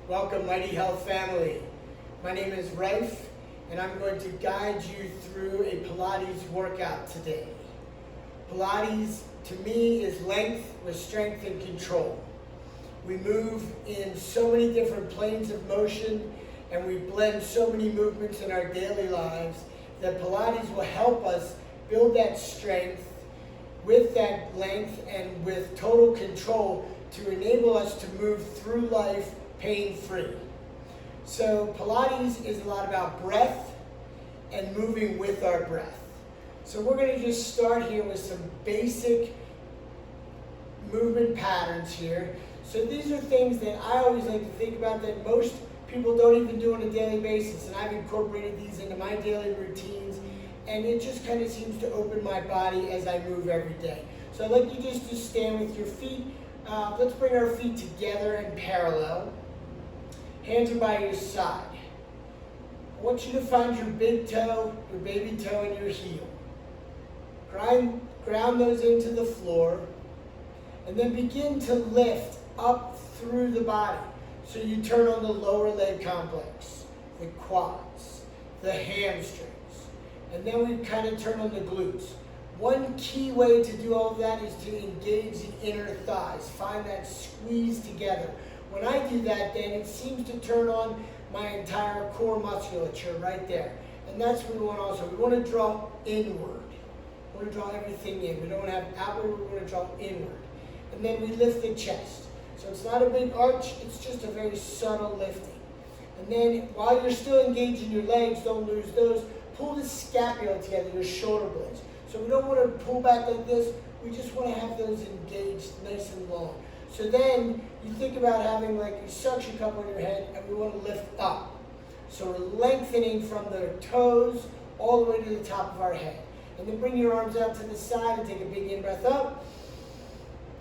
Welcome, Mighty Health family. My name is Rafe, and I'm going to guide you through a Pilates workout today. Pilates, to me, is length with strength and control. We move in so many different planes of motion, and we blend so many movements in our daily lives that Pilates will help us build that strength with that length and with total control to enable us to move through life pain-free. So Pilates is a lot about breath and moving with our breath. So we're going to just start here with some basic movement patterns here. So these are things that I always like to think about that most people don't even do on a daily basis, and I've incorporated these into my daily routines, and it just kind of seems to open my body as I move every day. So I'd like you just to stand with your feet. Let's bring our feet together and parallel. Hands are by your side. I want you to find your big toe, your baby toe, and your heel. Ground those into the floor, and then begin to lift up through the body. So you turn on the lower leg complex, the quads, the hamstrings, and then we kind of turn on the glutes. One key way to do all of that is to engage the inner thighs. Find that squeeze together. When I do that, then it seems to turn on my entire core musculature right there. And that's what we want also. We want to draw inward. We want to draw everything in. We don't want to have outward, we want to draw inward. And then we lift the chest. So it's not a big arch, it's just a very subtle lifting. And then while you're still engaging your legs, don't lose those, pull the scapula together, your shoulder blades. So we don't want to pull back like this, we just want to have those engaged nice and long. So then you think about having like a suction cup on your head, and we want to lift up. So we're lengthening from the toes all the way to the top of our head. And then bring your arms out to the side and take a big in-breath up.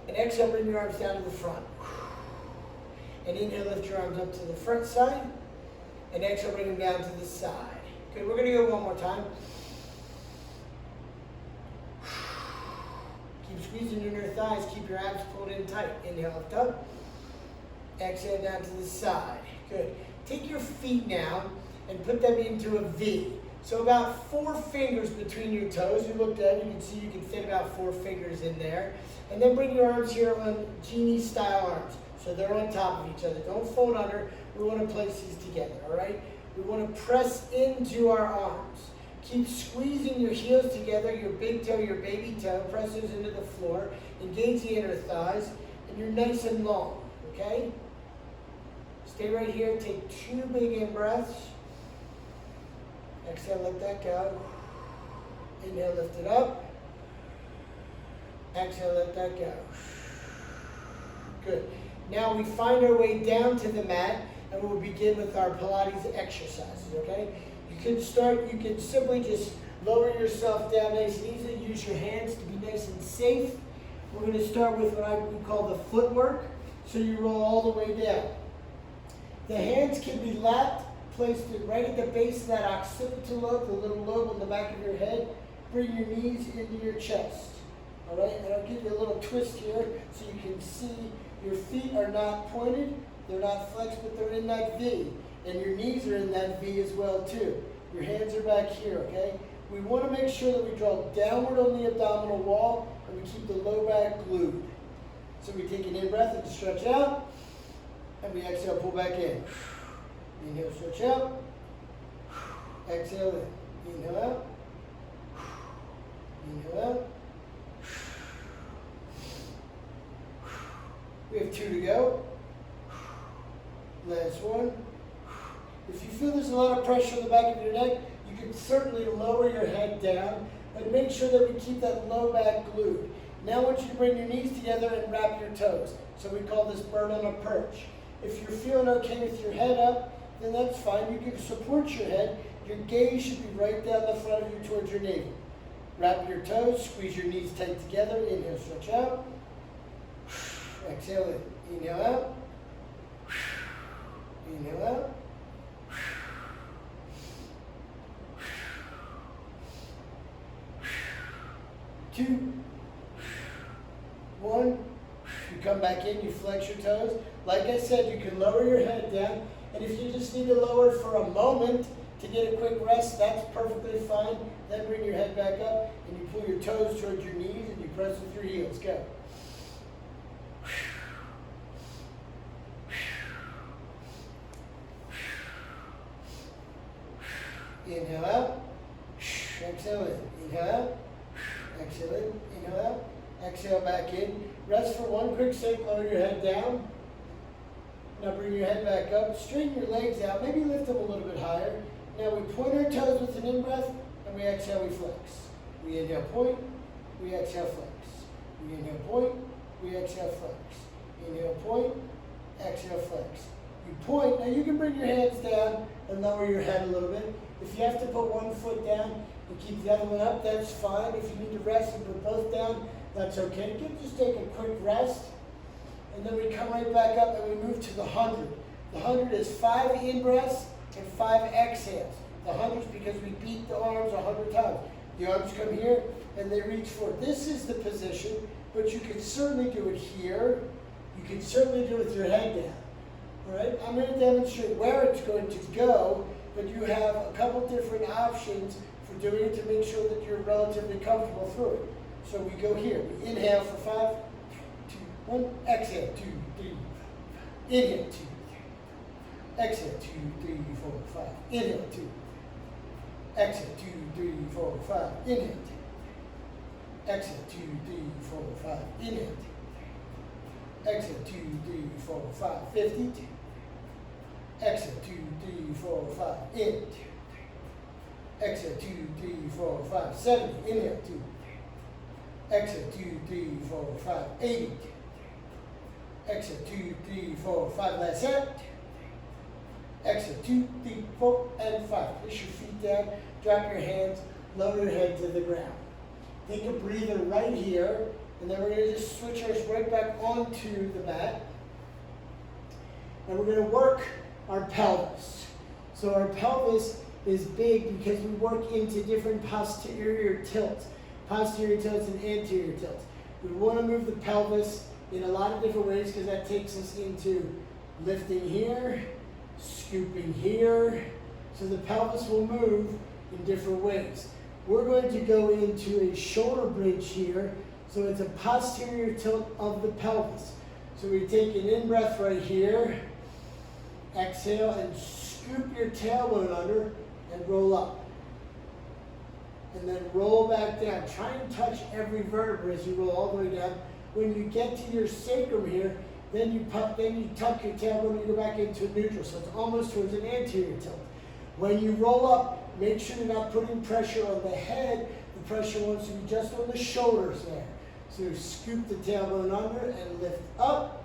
And exhale, bring your arms down to the front. And inhale, lift your arms up to the front side. And exhale, bring them down to the side. Good, we're going to go one more time. Keep squeezing your inner thighs. Keep your abs pulled in tight. Inhale, lift up. Exhale, down to the side. Good. Take your feet now and put them into a V. So about 4 fingers between your toes. You look down, you can see you can fit about 4 fingers in there. And then bring your arms here on genie style arms. So they're on top of each other. Don't fold under. We want to place these together, all right? We want to press into our arms. Keep squeezing your heels together, your big toe, your baby toe. Press those into the floor. Engage the inner thighs. And you're nice and long, okay? Stay right here. Take 2 big in-breaths. Exhale, let that go. Inhale, lift it up. Exhale, let that go. Good. Now we find our way down to the mat, and we'll begin with our Pilates exercises, okay? You can simply just lower yourself down nice and easy. Use your hands to be nice and safe. We're going to start with what we call the footwork. So you roll all the way down. The hands can be lapped, placed right at the base of that occipital lobe, the little lobe on the back of your head. Bring your knees into your chest. All right, and I'll give you a little twist here so you can see your feet are not pointed, they're not flexed, but they're in that V. And your knees are in that V as well too. Your hands are back here, okay? We want to make sure that we draw downward on the abdominal wall and we keep the low back glued. So we take an in-breath and stretch out, and we exhale, pull back in. Inhale, stretch out. Exhale in. Inhale out. Inhale out. We have 2 to go. Last one. If you feel there's a lot of pressure on the back of your neck, you can certainly lower your head down, but make sure that we keep that low back glued. Now I want you to bring your knees together and wrap your toes. So we call this bird on a perch. If you're feeling okay with your head up, then that's fine. You can support your head. Your gaze should be right down the front of you towards your navel. Wrap your toes, squeeze your knees tight together. Inhale, stretch out. Exhale in. Inhale out. Inhale out. Two, one. You come come back in, you flex your toes. Like I said, you can lower your head down, and if you just need to lower it for a moment to get a quick rest, that's perfectly fine. Then bring your head back up, and you pull your toes towards your knees, and you press with your heels. Go. Inhale out, exhale in, inhale out, exhale in, inhale out, exhale back in. Rest for one quick sec, lower your head down. Now bring your head back up, straighten your legs out, maybe lift them a little bit higher. Now we point our toes with an in-breath, and we exhale, we flex. We inhale, point, we exhale, flex. We inhale, point, we exhale, flex. Inhale, point, exhale, flex. You point, now you can bring your hands down and lower your head a little bit. If you have to put one foot down and keep the other one up, that's fine. If you need to rest and put both down, that's okay. You can just take a quick rest, and then we come right back up and we move to the 100. The 100 is 5 in-breaths and 5 exhales. The 100 is because we beat the arms 100 times. The arms come here and they reach forward. This is the position, but you can certainly do it here. You can certainly do it with your head down. All right? I'm going to demonstrate where it's going to go, but you have a couple different options for doing it to make sure that you're relatively comfortable through it. So we go here. We inhale for 5, 2, 1. Exhale, 2, 3, 4. Inhale, 2, 3. Exhale, 2, 3, 4, 5. Inhale, 2. Exhale, 2, 3, 4, 5. Inhale, 2. Exhale, 2, 3, 4, 5. Inhale, 2. Exhale, 2, 3, 4, 5. 50. Exhale, 2, 3, 4, 5. In. 2, 3. Exhale, 2, 3, 4, 5. 70. Inhale, 2. Exhale, 2, 3, 4, 5. 80. Exhale, 2, 3, 4, 5. Last set. Exhale, 2, 3, 4, and 5. Push your feet down, drop your hands, lower your head to the ground. Take a breather right here, and then we're going to just switch ours right back onto the mat. And we're going to work our pelvis. So our pelvis is big because we work into different posterior tilts and anterior tilts. We want to move the pelvis in a lot of different ways because that takes us into lifting here, scooping here, so the pelvis will move in different ways. We're going to go into a shoulder bridge here, so it's a posterior tilt of the pelvis. So we take an in-breath right here, exhale, and scoop your tailbone under and roll up. And then roll back down. Try and touch every vertebra as you roll all the way down. When you get to your sacrum here, then you tuck your tailbone and you go back into neutral. So it's almost towards an anterior tilt. When you roll up, make sure you're not putting pressure on the head. The pressure wants to be just on the shoulders there. So you scoop the tailbone under and lift up.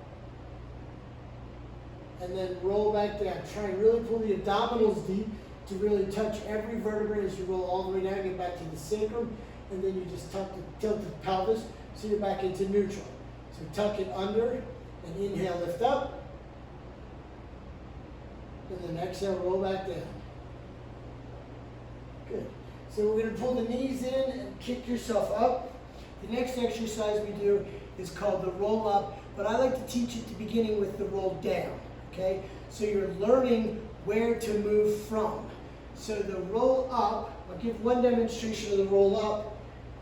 And then roll back down. Try and really pull the abdominals deep to really touch every vertebra as you roll all the way down. Get back to the sacrum. And then you just tilt the pelvis so you're back into neutral. So tuck it under. And inhale, lift up. And then exhale, roll back down. Good. So we're going to pull the knees in and kick yourself up. The next exercise we do is called the roll up, but I like to teach it to beginning with the roll down. Okay? So you're learning where to move from. So the roll up, I'll give one demonstration of the roll up.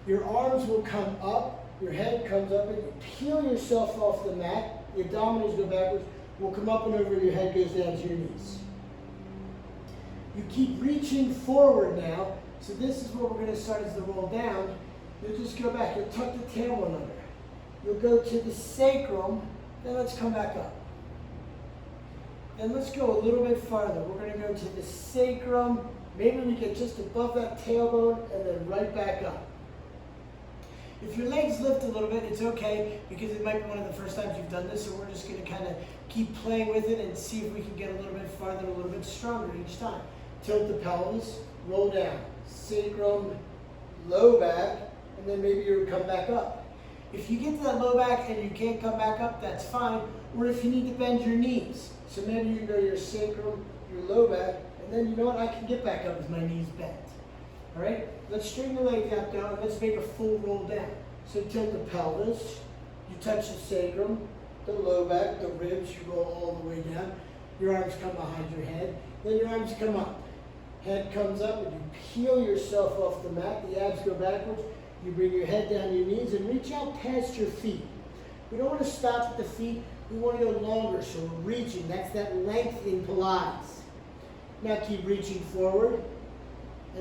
Your arms will come up, your head comes up, and you peel yourself off the mat. The abdominals go backwards, will come up and over, your head goes down to your knees. You keep reaching forward now, so this is where we're going to start as the roll down. You'll just go back, you'll tuck the tailbone under. You'll go to the sacrum, then let's come back up. And let's go a little bit farther. We're going to go to the sacrum, maybe we get just above that tailbone, and then right back up. If your legs lift a little bit, it's okay, because it might be one of the first times you've done this, so we're just going to kind of keep playing with it and see if we can get a little bit farther, a little bit stronger each time. Tilt the pelvis, roll down, sacrum, low back, and then maybe you'll come back up. If you get to that low back and you can't come back up, that's fine, or if you need to bend your knees. So maybe you go your sacrum, your low back, and then you know what, I can get back up with my knees bent. All right, let's straighten the legs out now, and let's make a full roll down. So tilt the pelvis, you touch the sacrum, the low back, the ribs, you roll all the way down. Your arms come behind your head. Then your arms come up. Head comes up and you peel yourself off the mat. The abs go backwards. You bring your head down to your knees and reach out past your feet. We don't want to stop at the feet. We want to go longer, so we're reaching. That's that length in Pilates. Now keep reaching forward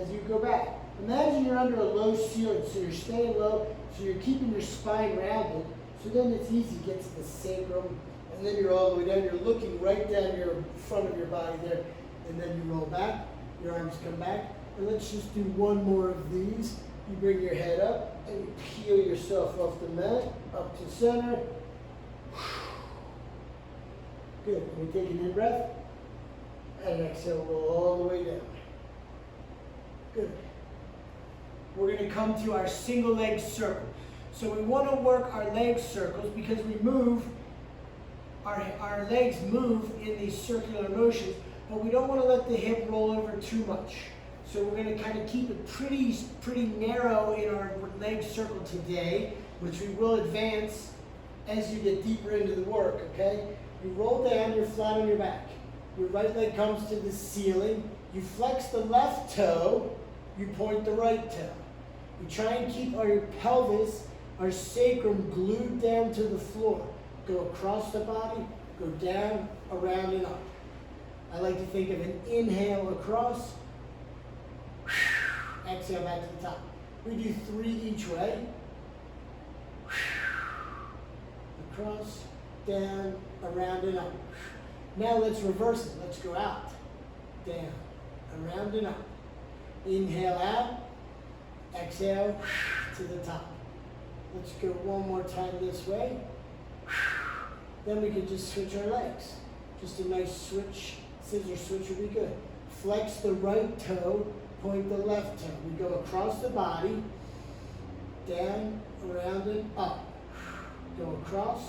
as you go back. Imagine you're under a low ceiling, so you're staying low, so you're keeping your spine rounded, so then it's easy to get to the sacrum, and then you're all the way down. You're looking right down your front of your body there, and then you roll back, your arms come back, and let's just do one more of these. You bring your head up, and you peel yourself off the mat, up to center. Good. Can we take an in-breath? And exhale, roll all the way down. Good. We're going to come to our single leg circle. So we want to work our leg circles because we move, our legs move in these circular motions, but we don't want to let the hip roll over too much. So we're going to kind of keep it pretty narrow in our leg circle today, which we will advance as you get deeper into the work, okay? You roll down, you're flat on your back. Your right leg comes to the ceiling. You flex the left toe, you point the right toe. We try and keep our pelvis, our sacrum glued down to the floor. Go across the body, go down, around, and up. I like to think of an inhale across, exhale back to the top. We do 3 each way. Across, down, around, and up. Now let's reverse it. Let's go out, down, around, and up. Inhale out, exhale to the top. Let's go one more time this way. Then we can just switch our legs. Just a nice switch, scissor switch would be good. Flex the right toe, point the left toe. We go across the body, down, around, and up. Go across,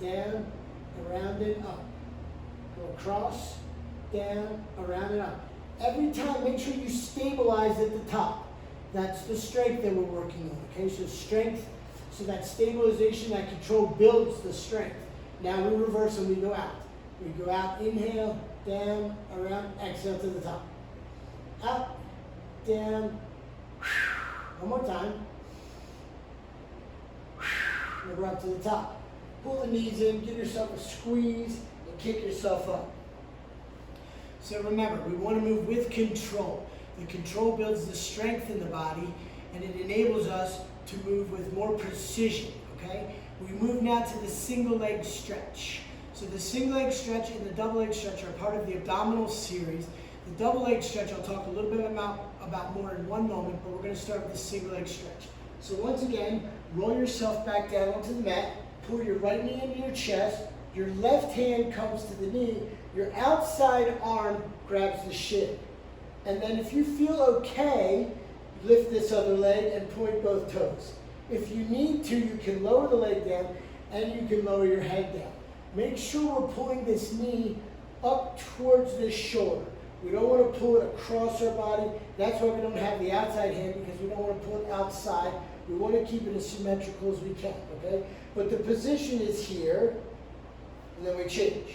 down, around, and up. Go across, down, around, and up. Every time, make sure you stabilize at the top. That's the strength that we're working on, okay? So strength, so that stabilization, that control builds the strength. Now we reverse and we go out. We go out, inhale, down, around, exhale to the top. Out, down, one more time. And we're up to the top. Pull the knees in, give yourself a squeeze, and kick yourself up. So remember, we want to move with control. The control builds the strength in the body, and it enables us to move with more precision, okay? We move now to the single leg stretch. So the single leg stretch and the double leg stretch are part of the abdominal series. The double leg stretch I'll talk a little bit about more in one moment, but we're going to start with the single leg stretch. So once again, roll yourself back down onto the mat, pull your right knee into your chest, your left hand comes to the knee, your outside arm grabs the shin. And then if you feel okay, lift this other leg and point both toes. If you need to, you can lower the leg down and you can lower your head down. Make sure we're pulling this knee up towards this shoulder. We don't want to pull it across our body. That's why we don't have the outside hand, because we don't want to pull it outside. We want to keep it as symmetrical as we can, okay? But the position is here, and then we change.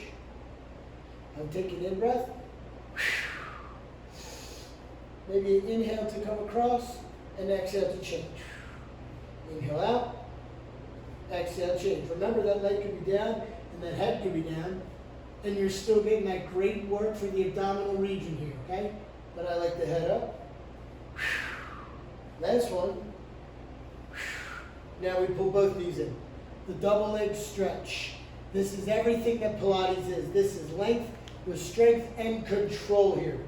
I'm taking in breath. Maybe inhale to come across, and exhale to change. Inhale out, exhale, change. Remember, that leg could be down, and that head could be down, and you're still getting that great work for the abdominal region here, okay? But I like the head up. Last one. Now we pull both knees in. The double leg stretch. This is everything that Pilates is. This is length with strength and control here.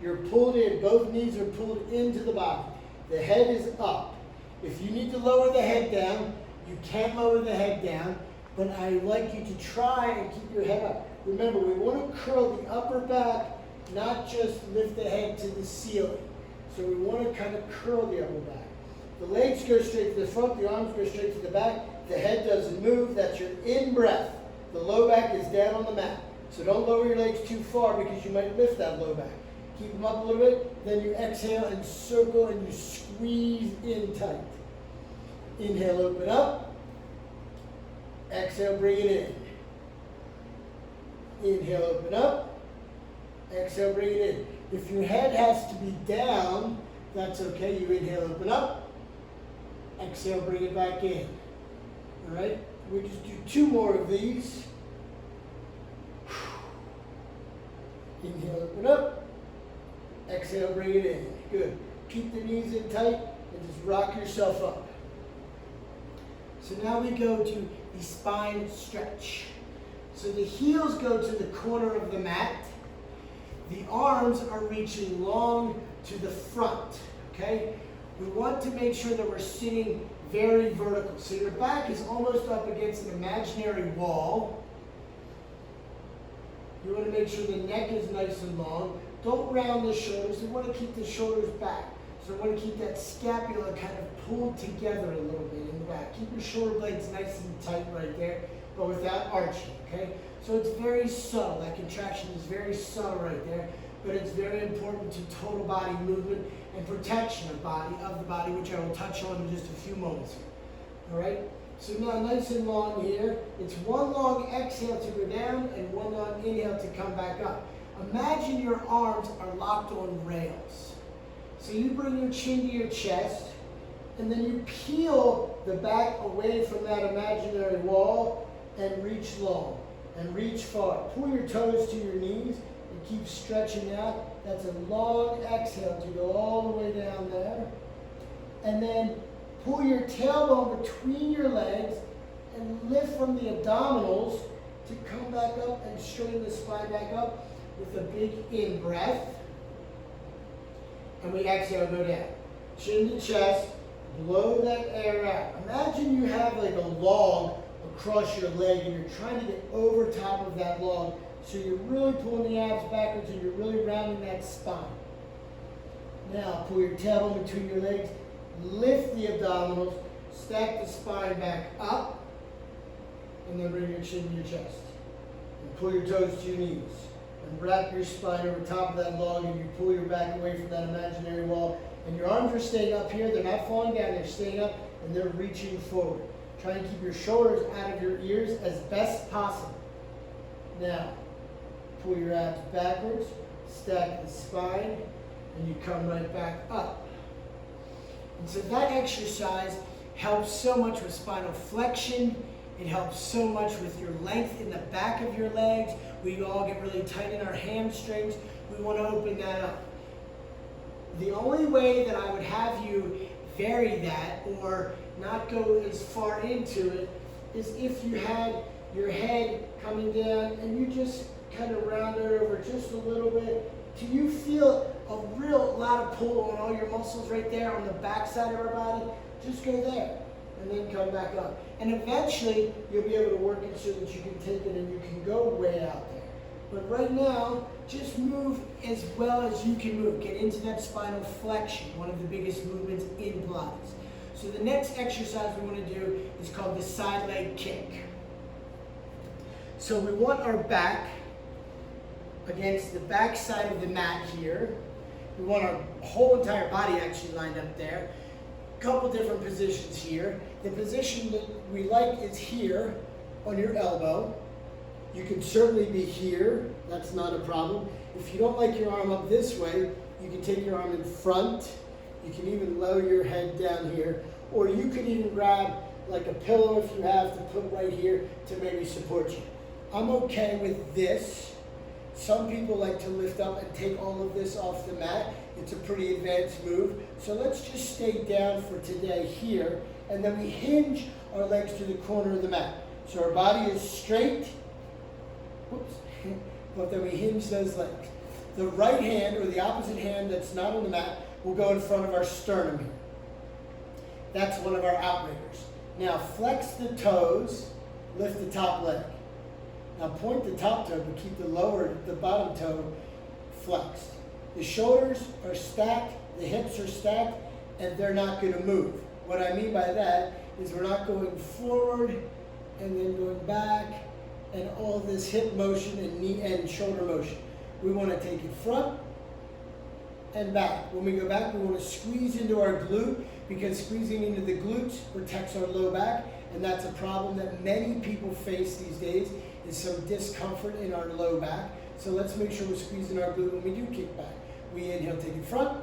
You're pulled in. Both knees are pulled into the body. The head is up. If you need to lower the head down, you can lower the head down, but I like you to try and keep your head up. Remember, we want to curl the upper back, not just lift the head to the ceiling. So we want to kind of curl the upper back. The legs go straight to the front, the arms go straight to the back, the head doesn't move. That's your in-breath. The low back is down on the mat. So don't lower your legs too far because you might lift that low back. Keep them up a little bit, then you exhale and circle and you squeeze in tight. Inhale, open up. Exhale, bring it in. Inhale, open up. Exhale, bring it in. If your head has to be down, that's okay. You inhale, open up. Exhale, bring it back in. All right? We just do 2 more of these. Inhale, open up. Exhale, bring it in. Good. Keep the knees in tight and just rock yourself up. So now we go to the spine stretch. So the heels go to the corner of the mat. The arms are reaching long to the front, okay? We want to make sure that we're sitting very vertical. So your back is almost up against an imaginary wall. You want to make sure the neck is nice and long. Don't round the shoulders. You want to keep the shoulders back. So you want to keep that scapula kind of pulled together a little bit in the back. Keep your shoulder blades nice and tight right there, but without arching, okay? So it's very subtle. That contraction is very subtle right there, but it's very important to total body movement and protection of the body, which I will touch on in just a few moments here. All right? So now nice and long here. It's 1 long exhale to go down and 1 long inhale to come back up. Imagine your arms are locked on rails. So you bring your chin to your chest, and then you peel the back away from that imaginary wall and reach long and reach far. Pull your toes to your knees and keep stretching out. That's a long exhale to go all the way down there. And then pull your tailbone between your legs and lift from the abdominals to come back up and straighten the spine back up with a big in-breath. And we exhale, go down. Chin to chest, blow that air out. Imagine you have like a log across your leg and you're trying to get over top of that log. So you're really pulling the abs backwards and you're really rounding that spine. Now pull your tailbone between your legs, lift the abdominals, stack the spine back up, and then bring your chin to your chest. And pull your toes to your knees. And wrap your spine over top of that log and you pull your back away from that imaginary wall. And your arms are staying up here. They're not falling down. They're staying up and they're reaching forward. Try and keep your shoulders out of your ears as best possible. Now, pull your abs backwards, stack the spine, and you come right back up. And so that exercise helps so much with spinal flexion. It helps so much with your length in the back of your legs. We all get really tight in our hamstrings. We want to open that up. The only way that I would have you vary that or not go as far into it is if you had your head coming down and you just kind of round it over just a little bit. Do you feel a real lot of pull on all your muscles right there on the back side of our body? Just go there and then come back up. And eventually you'll be able to work it so that you can take it and you can go way out there. But right now, just move as well as you can move. Get into that spinal flexion, one of the biggest movements in Pilates. So the next exercise we want to do is called the side leg kick. So we want our back against the back side of the mat here. We want our whole entire body actually lined up there. Couple different positions here. The position that we like is here on your elbow. You can certainly be here, that's not a problem. If you don't like your arm up this way, you can take your arm in front. You can even lower your head down here. Or you could even grab like a pillow if you have to put right here to maybe support you. I'm okay with this. Some people like to lift up and take all of this off the mat. It's a pretty advanced move. So let's just stay down for today here. And then we hinge our legs to the corner of the mat. So our body is straight. Whoops. But then we hinge those legs. The right hand or the opposite hand that's not on the mat will go in front of our sternum here. That's one of our outriggers. Now flex the toes, lift the top leg. Now point the top toe, but keep the bottom toe flexed. The shoulders are stacked, the hips are stacked, and they're not going to move. What I mean by that is we're not going forward and then going back and all this hip motion and knee and shoulder motion. We want to take it front and back. When we go back, we want to squeeze into our glute because squeezing into the glutes protects our low back, and that's a problem that many people face these days is some discomfort in our low back. So let's make sure we're squeezing our glute when we do kick back. We inhale, take it front.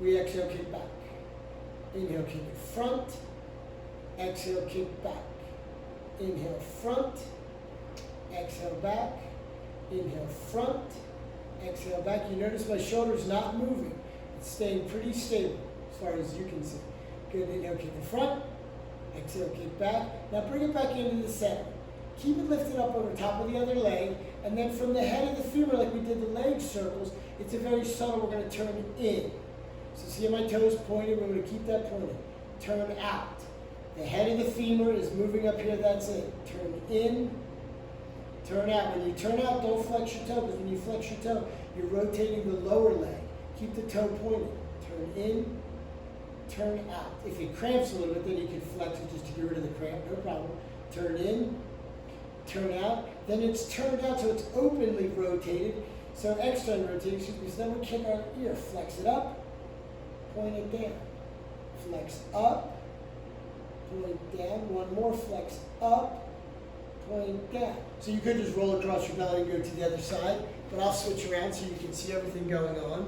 We exhale, kick back. Inhale, kick it front. Exhale, kick back. Inhale, front. Exhale, back. Inhale, front. Exhale, back. You notice my shoulder's not moving. It's staying pretty stable as far as you can see. Good. Inhale, kick it front. Exhale, kick back. Now bring it back into the center. Keep it lifted up over top of the other leg. And then from the head of the femur, like we did the leg circles, it's a very subtle, we're going to turn in. So see how my toes pointed? We're going to keep that pointed. Turn out. The head of the femur is moving up here, that's it. Turn in, turn out. When you turn out, don't flex your toe, because when you flex your toe, you're rotating the lower leg. Keep the toe pointed. Turn in, turn out. If it cramps a little bit, then you can flex it just to get rid of the cramp, no problem. Turn in, turn out. Then it's turned out so it's openly rotated. So external rotated, excuse me. So then we kick our ear. Flex it up, point it down. Flex up, point down. One more, flex up, point down. So you could just roll across your belly and go to the other side, but I'll switch around so you can see everything going on.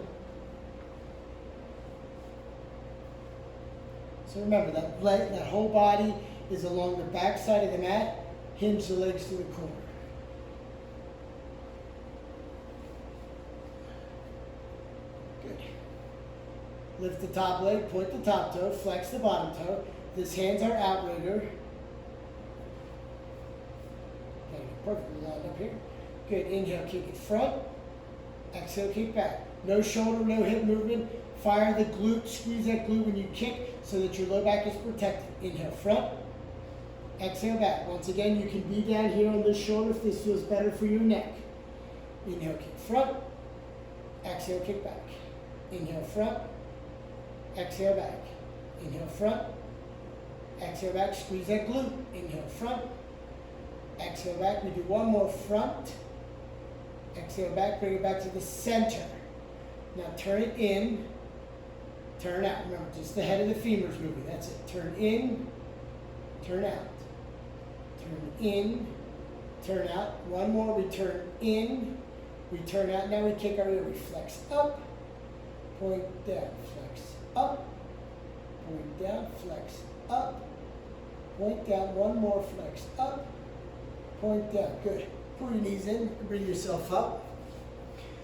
So remember, that whole body is along the back side of the mat. Hinge the legs to the corner. Good. Lift the top leg, point the top toe, flex the bottom toe. This hand's our outrigger. Okay, perfectly lined up here. Good. Inhale, kick it front. Exhale, kick back. No shoulder, no hip movement. Fire the glute, squeeze that glute when you kick so that your low back is protected. Inhale, front. Exhale, back. Once again, you can be down here on this shoulder if this feels better for your neck. Inhale, kick front. Exhale, kick back. Inhale, front. Exhale, back. Inhale, front. Exhale, back. Squeeze that glute. Inhale, front. Exhale, back. We do one more front. Exhale, back. Bring it back to the center. Now turn it in. Turn out. Remember, just the head of the femur's moving. That's it. Turn in. Turn out. Turn in, turn out. One more, we turn in, we turn out. Now we kick our ear, we flex up, point down, flex up, point down, flex up, point down. One more, flex up, point down. Good. Pull your knees in and bring yourself up.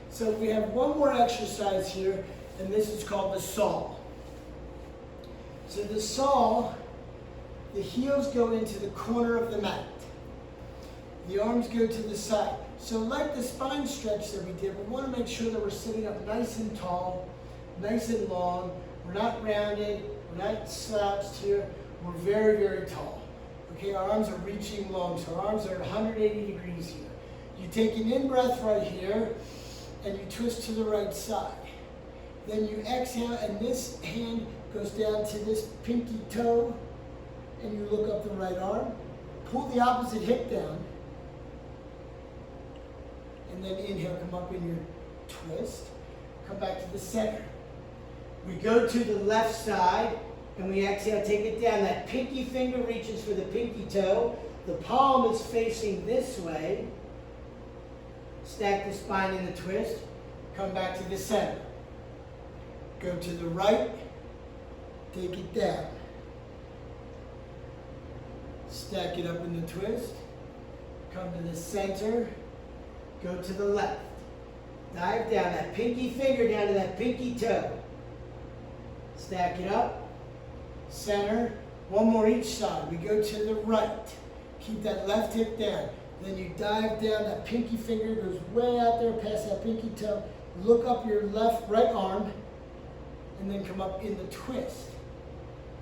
So we have one more exercise here, and this is called the saw. So the saw, the heels go into the corner of the mat. The arms go to the side. So like the spine stretch that we did, we want to make sure that we're sitting up nice and tall, nice and long. We're not rounded, we're not slouched here. We're very, very tall. Okay, our arms are reaching long, so our arms are at 180 degrees here. You take an in-breath right here, and you twist to the right side. Then you exhale, and this hand goes down to this pinky toe, and you look up the right arm, pull the opposite hip down, and then inhale, come up in your twist, come back to the center. We go to the left side, and we exhale, take it down. That pinky finger reaches for the pinky toe. The palm is facing this way. Stack the spine in the twist, come back to the center. Go to the right, take it down. Stack it up in the twist, come to the center, go to the left. Dive down, that pinky finger down to that pinky toe. Stack it up, center, one more each side. We go to the right, keep that left hip down. Then you dive down, that pinky finger goes way out there past that pinky toe. Look up your right arm, and then come up in the twist.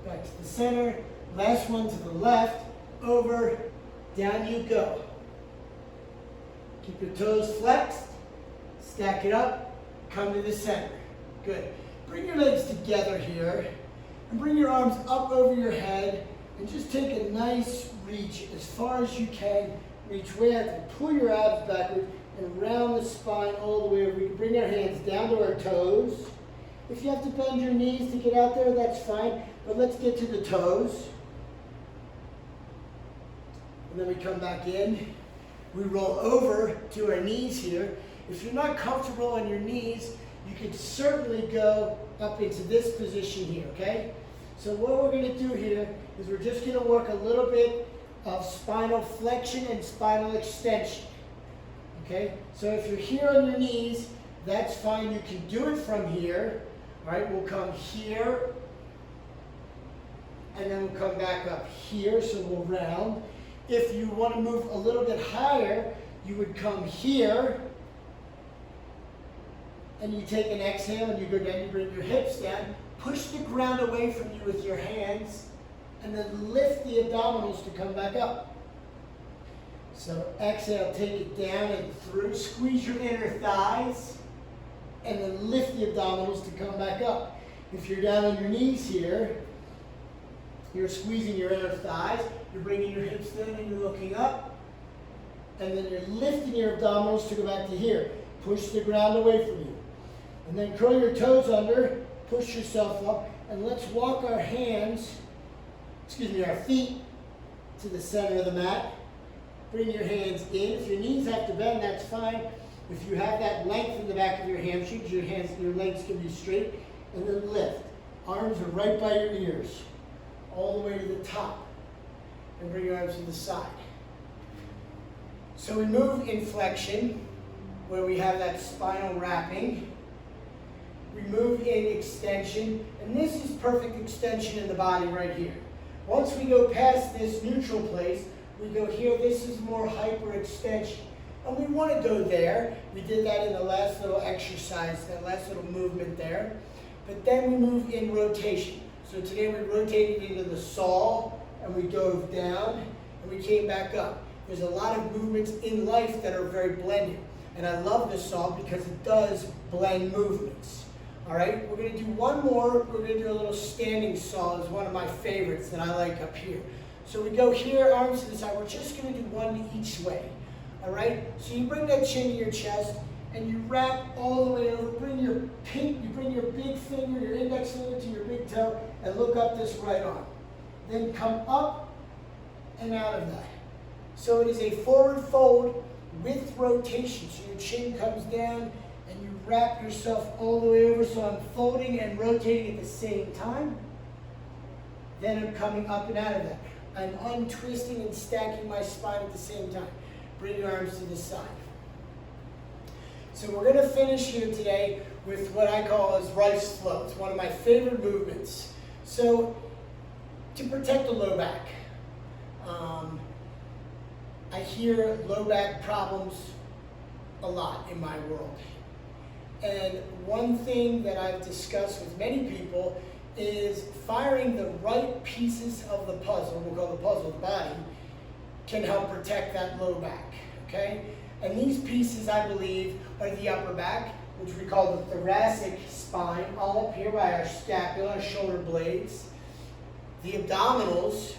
Back to the center, last one to the left, over, down you go. Keep your toes flexed, stack it up, come to the center. Good. Bring your legs together here, and bring your arms up over your head, and just take a nice reach as far as you can. Reach way out and pull your abs backward and round the spine all the way over. We can bring our hands down to our toes. If you have to bend your knees to get out there, that's fine, but let's get to the toes. And then we come back in. We roll over to our knees here. If you're not comfortable on your knees, you can certainly go up into this position here, okay? So what we're going to do here is we're just going to work a little bit of spinal flexion and spinal extension, okay? So if you're here on your knees, that's fine. You can do it from here. All right, we'll come here, and then we'll come back up here, so we'll round. If you want to move a little bit higher, you would come here, and you take an exhale, and you go down, you bring your hips down, push the ground away from you with your hands, and then lift the abdominals to come back up. So exhale, take it down and through, squeeze your inner thighs, and then lift the abdominals to come back up. If you're down on your knees here, you're squeezing your inner thighs, you're bringing your hips down and you're looking up, and then you're lifting your abdominals to go back to here. Push the ground away from you. And then curl your toes under, push yourself up, and let's walk our our feet to the center of the mat. Bring your hands in. If your knees have to bend, that's fine. If you have that length in the back of your hamstrings, your legs can be straight, and then lift. Arms are right by your ears, all the way to the top. And bring your arms to the side. So we move in flexion, where we have that spinal wrapping. We move in extension, and this is perfect extension in the body right here. Once we go past this neutral place, we go here. This is more hyperextension. And we want to go there. We did that in the last little exercise, that last little movement there. But then we move in rotation. So today we rotated into the saw, and we dove down, and we came back up. There's a lot of movements in life that are very blended. And I love this saw because it does blend movements. All right, we're going to do one more. We're going to do a little standing saw. It's one of my favorites that I like up here. So we go here, arms to the side. We're just going to do one each way. All right, so you bring that chin to your chest, and you wrap all the way over. You bring your big finger, your index finger to your big toe, and look up this right arm. Then come up and out of that. So it is a forward fold with rotation. So your chin comes down, and you wrap yourself all the way over. So I'm folding and rotating at the same time. Then I'm coming up and out of that. I'm untwisting and stacking my spine at the same time. Bring your arms to the side. So we're going to finish here today with what I call as rice flow. It's one of my favorite movements. So to protect the low back, I hear low back problems a lot in my world. And one thing that I've discussed with many people is firing the right pieces of the puzzle, we'll call the puzzle of the body, can help protect that low back, okay? And these pieces, I believe, are the upper back, which we call the thoracic spine, all up here by our scapula, our shoulder blades, the abdominals,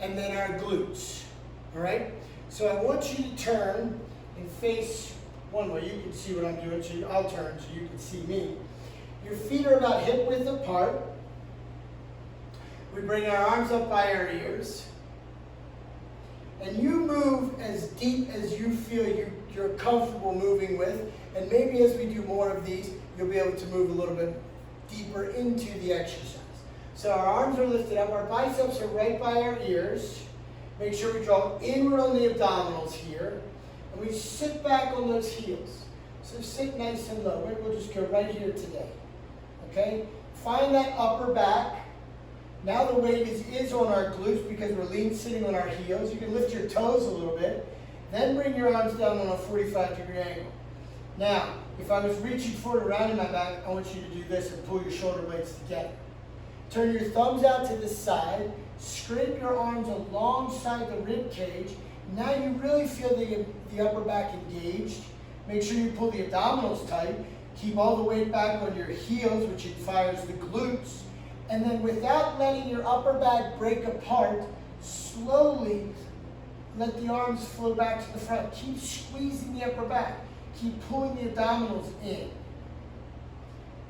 and then our glutes, all right? So I want you to turn and face one way. You can see what I'm doing, so I'll turn so you can see me. Your feet are about hip width apart. We bring our arms up by our ears. And you move as deep as you feel you're comfortable moving with. And maybe as we do more of these, you'll be able to move a little bit deeper into the exercise. So our arms are lifted up. Our biceps are right by our ears. Make sure we draw inward on the abdominals here. And we sit back on those heels. So sit nice and low. Maybe we'll just go right here today. Okay? Find that upper back. Now the weight is on our glutes because we're sitting on our heels. You can lift your toes a little bit. Then bring your arms down on a 45-degree angle. Now, if I was reaching forward around in my back, I want you to do this and pull your shoulder blades together. Turn your thumbs out to the side. Scrape your arms alongside the rib cage. Now you really feel the upper back engaged. Make sure you pull the abdominals tight. Keep all the weight back on your heels, which fires the glutes. And then without letting your upper back break apart, slowly let the arms flow back to the front. Keep squeezing the upper back. Keep pulling the abdominals in.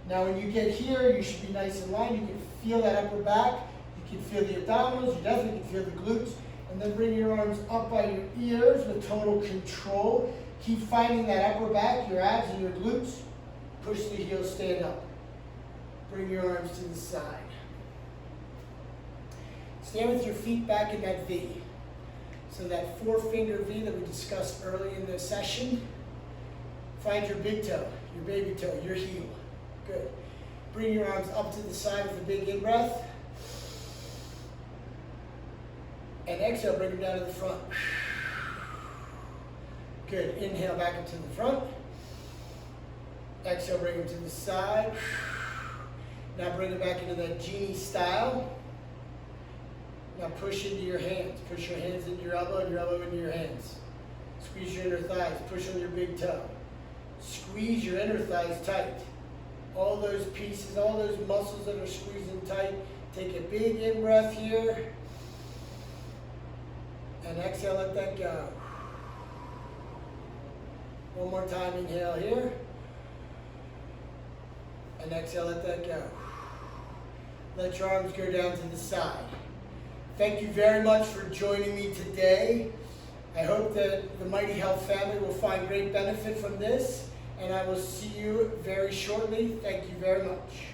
Now when you get here, you should be nice and lined. You can feel that upper back. You can feel the abdominals. You definitely can feel the glutes. And then bring your arms up by your ears with total control. Keep finding that upper back, your abs and your glutes. Push the heels, stand up. Bring your arms to the side. Stand with your feet back in that V. So that 4-finger V that we discussed early in the session. Find your big toe, your baby toe, your heel. Good. Bring your arms up to the side with a big in-breath. And exhale, bring them down to the front. Good. Inhale back up to the front. Exhale, bring them to the side. Now bring it back into that genie style. Now push into your hands. Push your hands into your elbow and your elbow into your hands. Squeeze your inner thighs. Push on your big toe. Squeeze your inner thighs tight. All those pieces, all those muscles that are squeezing tight. Take a big in-breath here. And exhale, let that go. One more time, inhale here. And exhale, let that go. Let your arms go down to the side. Thank you very much for joining me today. I hope that the Mighty Health family will find great benefit from this, and I will see you very shortly. Thank you very much.